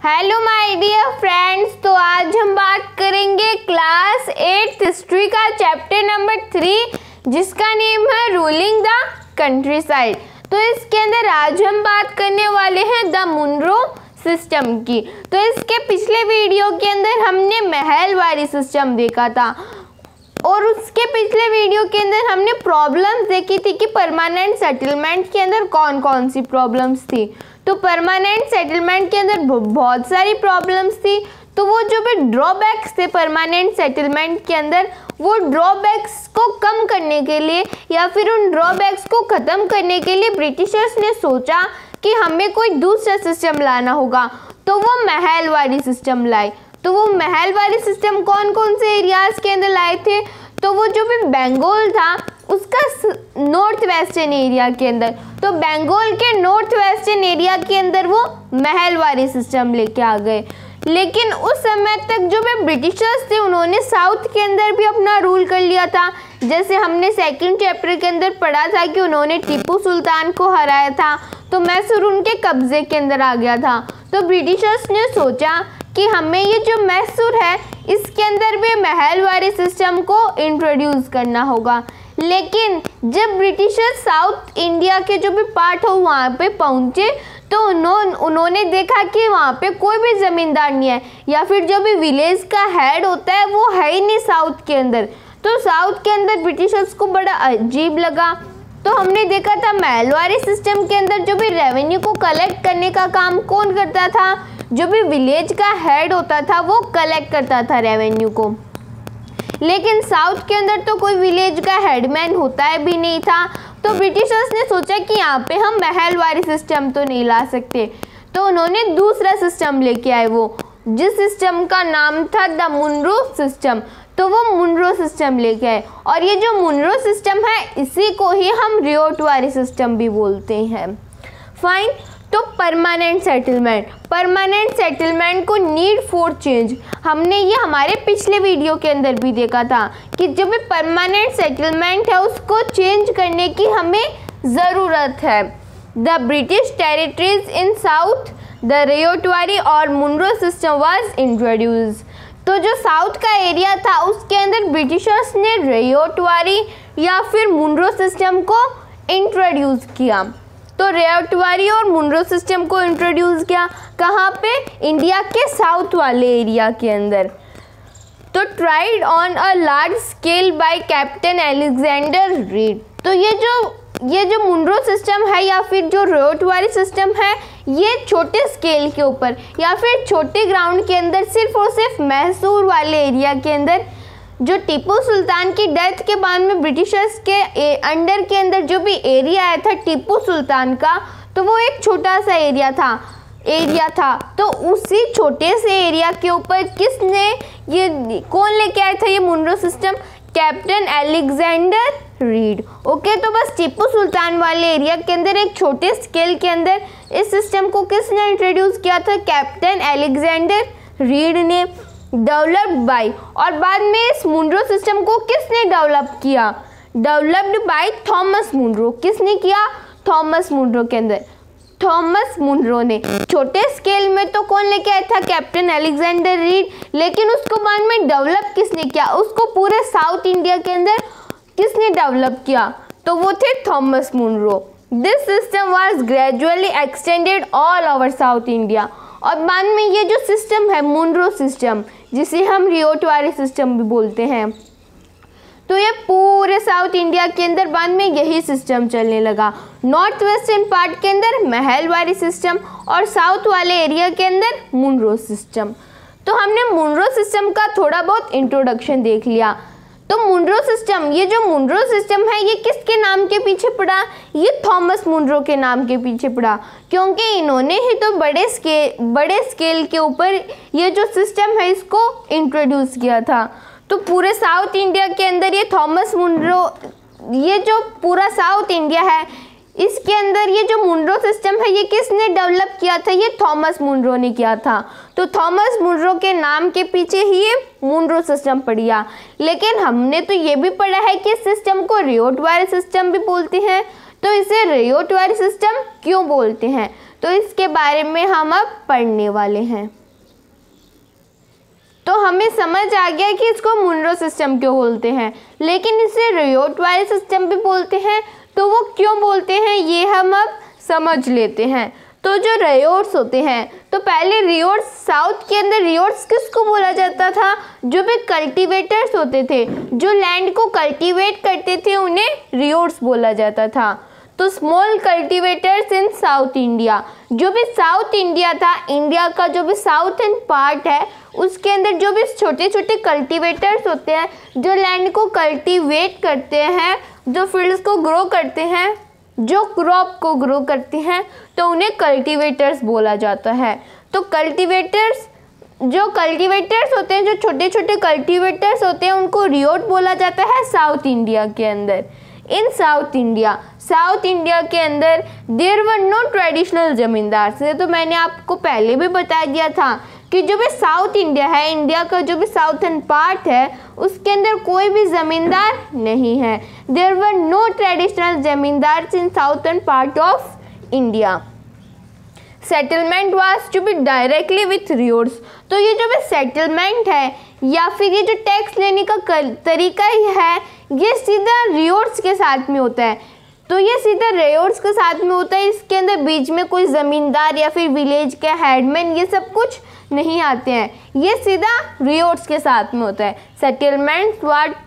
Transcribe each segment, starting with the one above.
Hello my dear friends, तो आज हम बात करेंगे क्लास 8 हिस्ट्री का चैप्टर नंबर 3 जिसका नेम है रूलिंग द कंट्री साइड। तो इसके अंदर आज हम बात करने वाले हैं द मुनरो सिस्टम की। तो इसके पिछले वीडियो के अंदर हमने महलवारी सिस्टम देखा था और उसके पिछले वीडियो के अंदर हमने प्रॉब्लम्स देखी थी कि परमानेंट सेटलमेंट के अंदर कौन कौन सी प्रॉब्लम्स थी। तो परमानेंट सेटलमेंट के अंदर बहुत सारी प्रॉब्लम्स थी। तो वो जो भी ड्रॉबैक्स थे परमानेंट सेटलमेंट के अंदर, वो ड्रॉबैक्स को कम करने के लिए या फिर उन ड्रॉबैक्स को ख़त्म करने के लिए ब्रिटिशर्स ने सोचा कि हमें कोई दूसरा सिस्टम लाना होगा। तो वो महलवारी सिस्टम लाए। तो वो महलवारी सिस्टम कौन कौन से एरियाज़ के अंदर लाए थे? तो वो जो भी बंगाल था उसका नॉर्थ वेस्टर्न एरिया के अंदर, तो बंगाल के नॉर्थ वेस्टर्न एरिया के अंदर वो महलवारी सिस्टम लेके आ गए। लेकिन उस समय तक जो भी ब्रिटिशर्स थे उन्होंने साउथ के अंदर भी अपना रूल कर लिया था। जैसे हमने सेकंड चैप्टर के अंदर पढ़ा था कि उन्होंने टीपू सुल्तान को हराया था, तो मैसूर उनके कब्जे के अंदर आ गया था। तो ब्रिटिशर्स ने सोचा कि हमें ये जो मैसूर है इसके अंदर भी महलवारी सिस्टम को इंट्रोड्यूस करना होगा। लेकिन जब ब्रिटिशर्स साउथ इंडिया के जो भी पार्ट हो वहाँ पे पहुँचे तो उन्होंने देखा कि वहाँ पे कोई भी ज़मींदार नहीं है, या फिर जो भी विलेज का हेड होता है वो है ही नहीं साउथ के अंदर। तो साउथ के अंदर ब्रिटिशर्स को बड़ा अजीब लगा। तो हमने देखा था महलवारी सिस्टम के अंदर जो भी रेवेन्यू को कलेक्ट करने का काम कौन करता था? जो भी विलेज का हेड होता था वो कलेक्ट करता था रेवेन्यू को। लेकिन साउथ के अंदर तो कोई विलेज का हेडमैन होता है भी नहीं था। तो ब्रिटिशर्स ने सोचा कि यहाँ पे हम महलवारी सिस्टम तो नहीं ला सकते, तो उन्होंने दूसरा सिस्टम लेके आए, वो जिस सिस्टम का नाम था द मुनरो सिस्टम। तो वो मुनरो सिस्टम लेके आए, और ये जो मुनरो सिस्टम है इसी को ही हम रियोटवारी सिस्टम भी बोलते हैं। फाइन। तो परमानेंट सेटलमेंट को नीड फॉर चेंज, हमने ये हमारे पिछले वीडियो के अंदर भी देखा था कि जो भी परमानेंट सेटलमेंट है उसको चेंज करने की हमें ज़रूरत है। The British territories in south the ryotwari और मुनरो सिस्टम वाज इंट्रोड्यूस। तो जो साउथ का एरिया था उसके अंदर ब्रिटिशर्स ने रियोटवारी या फिर मुनरो सिस्टम को इंट्रोड्यूस किया। तो रियोटवारी और मुनरो सिस्टम को इंट्रोड्यूस किया कहाँ पे? इंडिया के साउथ वाले एरिया के अंदर। तो tried on a large scale bye captain Alexander read. तो ये जो मुनरो सिस्टम है या फिर जो रियोटवारी सिस्टम है ये छोटे स्केल के ऊपर या फिर छोटे ग्राउंड के अंदर सिर्फ और सिर्फ मैसूर वाले एरिया के अंदर, जो टीपू सुल्तान की डेथ के बाद में ब्रिटिशर्स के अंडर के अंदर जो भी एरिया आया था टीपू सुल्तान का, तो वो एक छोटा सा एरिया था। तो उसी छोटे से एरिया के ऊपर कौन लेके आया था ये Munro system? Captain Alexander Read. Okay, तो बस टीपू सुल्तान वाले एरिया के अंदर एक छोटे स्केल के अंदर इस सिस्टम को किसने इंट्रोड्यूस किया था? कैप्टन अलेक्जेंडर रीड ने। डेवलप्ड बाय, और बाद में इस मुनरो सिस्टम को किसने डेवलप किया? Developed by Thomas Munro. किसने किया? थॉमस मुनरो के अंदर थॉमस मुनरो ने। छोटे स्केल में तो कौन लेके आया था? Captain Alexander read. लेकिन उसको बाद में डेवलप किसने किया? उसको पूरे साउथ इंडिया के अंदर किसने डेवलप किया? तो वो थे Thomas Munro. This system was gradually extended all over south India. और बाद में ये जो सिस्टम है मुनरो सिस्टम, जिसे हम रियोटवारी सिस्टम भी बोलते हैं, तो ये पूरे साउथ इंडिया के अंदर बाद में यही सिस्टम चलने लगा। नॉर्थ वेस्टर्न पार्ट के अंदर महलवारी सिस्टम और साउथ वाले एरिया के अंदर मुनरो सिस्टम। तो हमने मुनरो सिस्टम का थोड़ा बहुत इंट्रोडक्शन देख लिया। तो मुनरो सिस्टम, ये जो मुनरो सिस्टम है ये किसके नाम के पीछे पड़ा? ये थॉमस मुनरो के नाम के पीछे पड़ा, क्योंकि इन्होंने ही तो बड़े स्केल के ऊपर ये जो सिस्टम है इसको इंट्रोड्यूस किया था। तो पूरे साउथ इंडिया के अंदर ये थॉमस मुनरो, ये जो पूरा साउथ इंडिया है इसके अंदर ये जो मुनरो सिस्टम है ये किसने डेवलप किया था? ये थॉमस मुनरो ने किया था। तो थॉमस मुनरो के नाम के पीछे ही ये मुनरो सिस्टम पड़ गया। लेकिन हमने तो ये भी पढ़ा है कि इस सिस्टम को रियोटवारी सिस्टम भी बोलते हैं। तो इसे रियोटवारी सिस्टम क्यों बोलते हैं? तो इसके बारे में हम अब पढ़ने वाले हैं। तो हमें समझ आ गया कि इसको मुनरो सिस्टम क्यों बोलते हैं, लेकिन इसे रियोट वाले सिस्टम भी बोलते हैं। तो वो क्यों बोलते हैं ये हम अब समझ लेते हैं। तो जो रियोट्स होते हैं, तो पहले रियोट्स, साउथ के अंदर रियोट्स किसको बोला जाता था? जो भी कल्टीवेटर्स होते थे, जो लैंड को कल्टीवेट करते थे, उन्हें रियोट्स बोला जाता था। तो स्मॉल कल्टीवेटर्स इन साउथ इंडिया, जो भी साउथ इंडिया था, इंडिया का जो भी साउथर्न पार्ट है, उसके अंदर जो भी छोटे छोटे कल्टीवेटर्स होते हैं, जो लैंड को कल्टीवेट करते हैं, जो फील्ड्स को ग्रो करते हैं, जो क्रॉप को ग्रो करते हैं, तो उन्हें कल्टीवेटर्स बोला जाता है। तो कल्टीवेटर्स, जो कल्टीवेटर्स होते हैं, जो छोटे छोटे कल्टीवेटर्स होते हैं, उनको रियोट बोला जाता है साउथ इंडिया के अंदर। इन साउथ इंडिया के अंदर देयर वर नो ट्रेडिशनल जमींदार। से तो मैंने आपको पहले भी बता दिया था कि जो भी साउथ इंडिया है, इंडिया का जो भी साउथर्न पार्ट है, उसके अंदर कोई भी ज़मींदार नहीं है। There were no traditional zamindar in southern part of India. Settlement was to be directly with ryots. तो ये जो भी सेटलमेंट है या फिर ये जो टैक्स लेने का तरीका ही है, ये सीधा रियोट्स के साथ में होता है। तो ये सीधा रियोट्स के साथ में होता है। इसके अंदर बीच में कोई ज़मींदार या फिर विलेज के हेडमैन ये सब कुछ नहीं आते हैं, ये सीधा रियोट्स के साथ में होता है। Settlement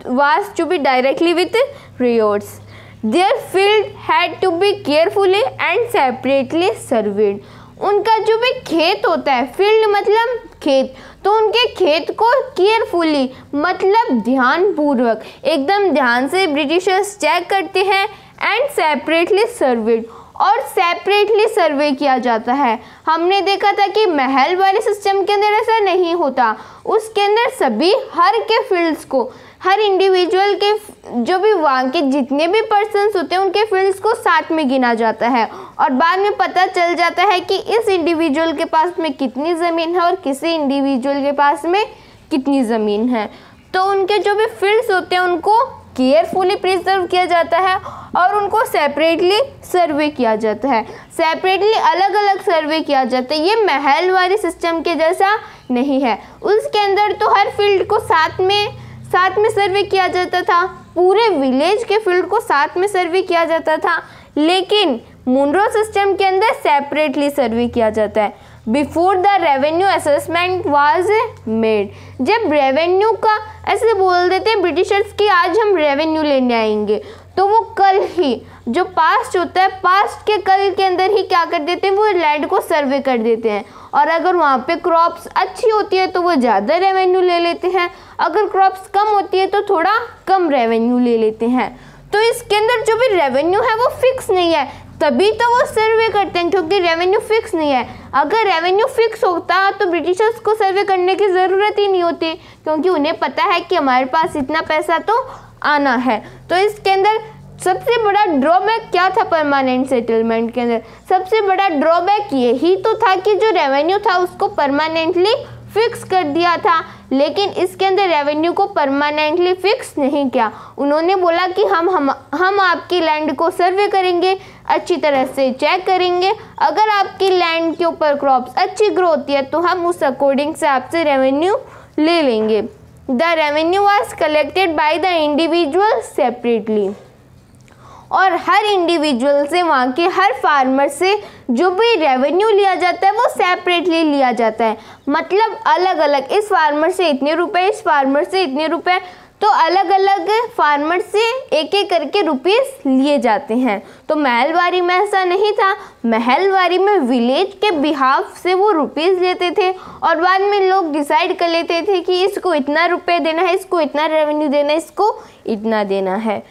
was to be directly with ryots. There field had to be carefully and separately surveyed. उनका जो भी खेत होता है, फील्ड मतलब खेत, तो उनके खेत को केयरफुली मतलब ध्यानपूर्वक, एकदम ध्यान से ब्रिटिशर्स चेक करते हैं एंड सेपरेटली सर्वेड, और सेपरेटली सर्वे किया जाता है। हमने देखा था कि महल वाले सिस्टम के अंदर ऐसा नहीं होता। उसके अंदर सभी हर के फील्ड्स को, हर इंडिविजुअल के, जो भी वहाँ के जितने भी पर्सन्स होते हैं, उनके फील्ड्स को साथ में गिना जाता है और बाद में पता चल जाता है कि इस इंडिविजुअल के पास में कितनी ज़मीन है और किसी इंडिविजुअल के पास में कितनी ज़मीन है। तो उनके जो भी फील्ड्स होते हैं उनको केयरफुली प्रिजर्व किया जाता है और उनको सेपरेटली सर्वे किया जाता है। सेपरेटली अलग अलग सर्वे किया जाता है। ये महल वाले सिस्टम के जैसा नहीं है। उसके अंदर तो हर फील्ड को साथ में सर्वे किया जाता था, पूरे विलेज के फील्ड को साथ में सर्वे किया जाता था, लेकिन मुनरो सिस्टम के अंदर सेपरेटली सर्वे किया जाता है। Before the revenue assessment was made. जब रेवेन्यू का ऐसे बोल देते हैं ब्रिटिशर्स कि आज हम रेवेन्यू लेने आएंगे, तो वो कल ही जो पास्ट होता है, पास्ट के कल के अंदर ही क्या कर देते हैं, वो लैंड को सर्वे कर देते हैं। और अगर वहाँ पे क्रॉप्स अच्छी होती है तो वो ज़्यादा रेवेन्यू ले लेते हैं, अगर क्रॉप्स कम होती है तो थोड़ा कम रेवेन्यू ले लेते हैं। तो इसके अंदर जो भी रेवेन्यू है वो फिक्स नहीं है, तभी तो वो सर्वे करते हैं, क्योंकि रेवेन्यू फिक्स नहीं है। अगर रेवेन्यू फिक्स होता तो ब्रिटिशर्स को सर्वे करने की ज़रूरत ही नहीं होती, क्योंकि उन्हें पता है कि हमारे पास इतना पैसा तो आना है। तो इसके अंदर सबसे बड़ा ड्रॉबैक क्या था परमानेंट सेटलमेंट के अंदर? सबसे बड़ा ड्रॉबैक यही तो था कि जो रेवेन्यू था उसको परमानेंटली फिक्स कर दिया था, लेकिन इसके अंदर रेवेन्यू को परमानेंटली फिक्स नहीं किया। उन्होंने बोला कि हम आपकी लैंड को सर्वे करेंगे, अच्छी तरह से चेक करेंगे, अगर आपकी लैंड के ऊपर क्रॉप्स अच्छी ग्रो होती है तो हम उस अकॉर्डिंग से आपसे रेवेन्यू ले लेंगे। The revenue was collected by the individual separately. और हर इंडिविजुअल से, वहाँ के हर फार्मर से जो भी रेवेन्यू लिया जाता है वो सेपरेटली लिया जाता है, मतलब अलग अलग, इस फार्मर से इतने रुपए, इस फार्मर से इतने रुपए, तो अलग अलग फार्मर से एक एक करके रुपीस लिए जाते हैं। तो महलवारी में ऐसा नहीं था, महलवारी में विलेज के बिहाफ से वो रुपीस लेते थे और बाद में लोग डिसाइड कर लेते थे कि इसको इतना रुपए देना है, इसको इतना रेवेन्यू देना है, इसको इतना देना है।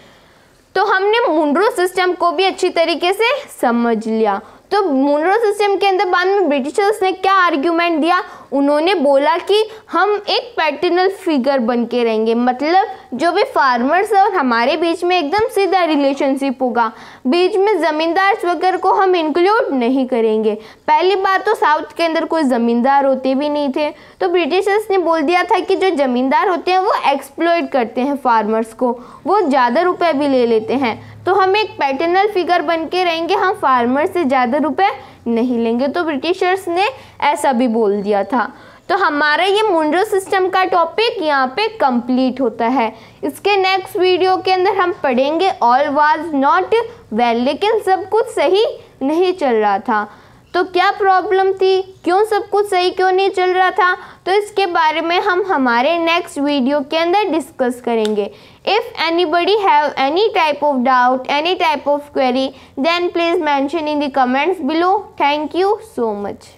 तो हमने मुनरो सिस्टम को भी अच्छी तरीके से समझ लिया। तो मुनरो सिस्टम के अंदर बाद में ब्रिटिशर्स ने क्या आर्ग्यूमेंट दिया, उन्होंने बोला कि हम एक पैटर्नल फिगर बन के रहेंगे, मतलब जो भी फार्मर्स और हमारे बीच में एकदम सीधा रिलेशनशिप होगा, बीच में ज़मींदार वगैरह को हम इंक्लूड नहीं करेंगे। पहली बात तो साउथ के अंदर कोई ज़मींदार होते भी नहीं थे, तो ब्रिटिशर्स ने बोल दिया था कि जो ज़मींदार होते हैं वो एक्सप्लॉइट करते हैं फार्मर्स को, वो ज़्यादा रुपये भी ले लेते हैं, तो हम एक पैटर्नल फिगर बन के रहेंगे, हम फार्मर से ज़्यादा रुपए नहीं लेंगे। तो ब्रिटिशर्स ने ऐसा भी बोल दिया था। तो हमारा ये मुंड्रो सिस्टम का टॉपिक यहाँ पे कंप्लीट होता है। इसके नेक्स्ट वीडियो के अंदर हम पढ़ेंगे ऑल वाज नॉट वेल, लेकिन सब कुछ सही नहीं चल रहा था। तो क्या प्रॉब्लम थी, क्यों सब कुछ सही क्यों नहीं चल रहा था, तो इसके बारे में हम हमारे नेक्स्ट वीडियो के अंदर डिस्कस करेंगे। If anybody have any type of doubt, any type of query, then please mention in the comments below. Thank you so much.